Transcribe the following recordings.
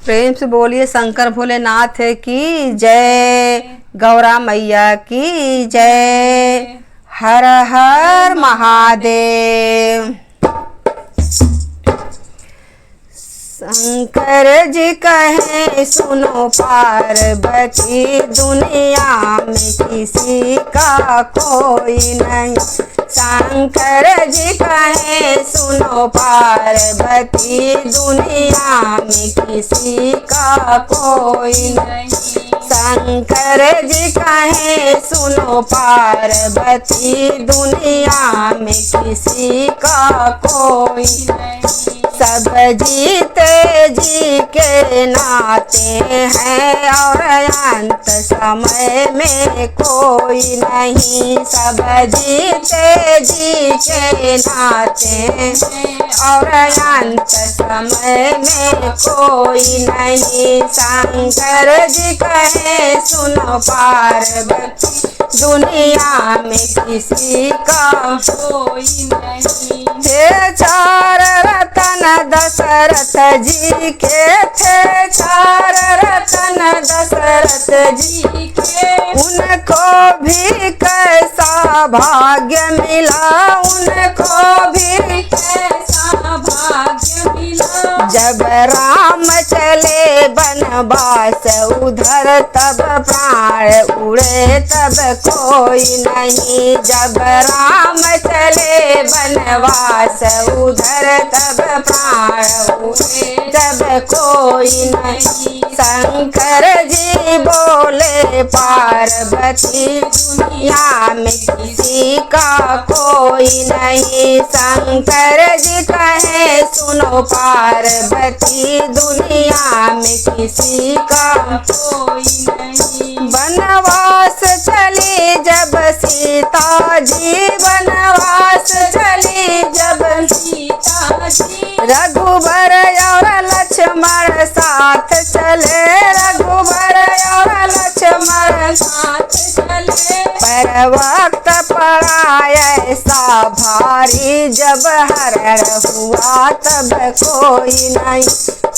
प्रेम से बोलिए शंकर भोलेनाथ की जय, गौरा मैया की जय। हर हर महादेव। शंकर जी कहे सुनो पार्वती, दुनिया में किसी का कोई नहीं। शंकर जी कहे सुनो पार्वती, दुनिया में किसी का कोई नहीं। शंकर जी कहे सुनो पार्वती, दुनिया में किसी का कोई नहीं। सब जीते जी के नाते हैं और अंत समय में कोई नहीं। सब जीते जी के नाते हैं और अंत समय में कोई नहीं। शंकर जी कहे सुनो पार्वती, दुनिया में किसी का कोई नहीं। थे चार रतन दशरथ जी के, थे चार रतन दशरथ जी के। उनको भी कैसा भाग्य मिला, उनको भी कैसा भाग्य मिला। जब राम चले बनवास उधर, तब प्राण उड़े तब कोई नहीं। जब राम चले बनवास उधर, तब प्राण उड़े तब कोई नहीं। शंकर जी बोले पार्वती, दुनिया में किसी का कोई नहीं। शंकर जी कहे सुनो पार्वती, दुनिया में किसी का कोई नहीं। बनवास चली जब सीता जी, बनवास चली जब सीता जी। रघुबर और लक्ष्मण साथ चले, रघुबर और लक्ष्मण साथ चले। पर वक्त पड़ा ऐसा भारी, जब हरण हुआ तब कोई नहीं।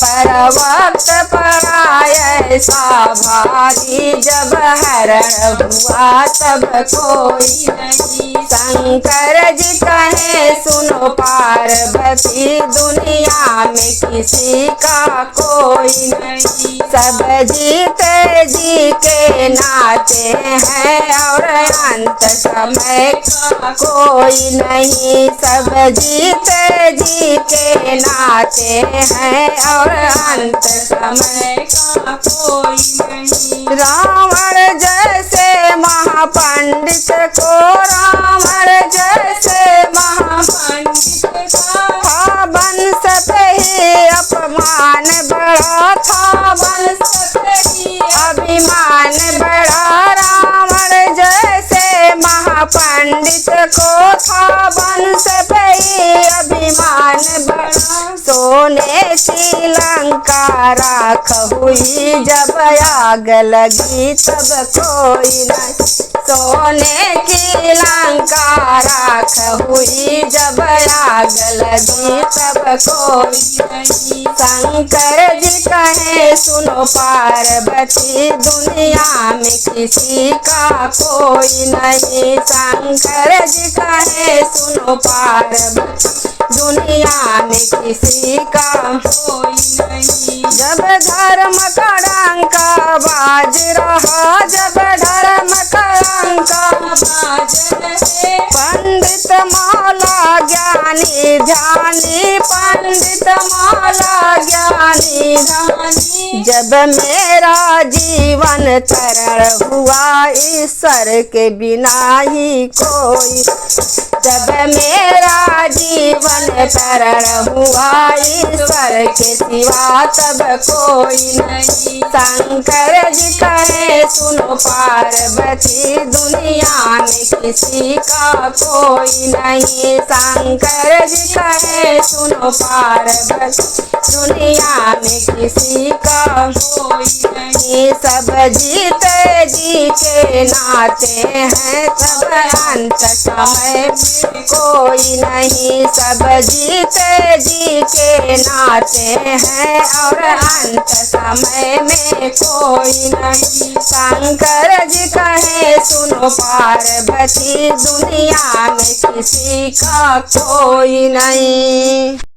पर वक्त पड़ा ऐसा भारी, जब हरण हुआ तब कोई नहीं। शंकर जी कहे सुनो पार्वती, दुनिया में किसी का कोई नहीं। सब जीते जी के नाते हैं और अंत समय का कोई नहीं। सब जीते जी के नाते हैं और अंत समय का कोई नहीं। रावण जैसे महापंडित को, रावण जैसे महापंडित था। वंश पे ही अपमान बड़ा था, वंश पे ही अभिमान बड़ा। रावण जैसे महापंडित को था, वंश पे ही अभिमान बड़ा। सोने की लंका राख हुई, जब आग लगी तब कोई नहीं। सोने की लंका राख हुई, जब आग लगी तब कोई नहीं। शंकर जी कहे सुनो पार्वती, दुनिया में किसी का कोई नहीं। शंकर जी कहे सुनो पार्वती, दुनिया में किसी का कोई नहीं। जब धर्म का डंका बाज रहा, जब धर्म का डंका बाज रहे। पंडित मौला ज्ञानी ध्यानी, पंडित मौला ज्ञानी ध्यानी। जब मेरा जीवन तरण हुआ, ईश्वर के बिना ही कोई। जब मेरा जीवन तरण हुआ, ईश्वर के सिवा तब कोई नहीं। शंकर जी कहे सुनो पार्वती, दुनिया में किसी का कोई नहीं। शंकर जी कहे सुनो पार्वती, दुनिया में किसी का कोई नहीं। नहीं, सब जीते जी के नाते हैं, सब अंत समय में कोई नहीं, सब जीते जी के नाते हैं और अंत समय में कोई नहीं। शंकर जी कहे सुनो पार्वती, दुनिया में किसी का कोई नहीं।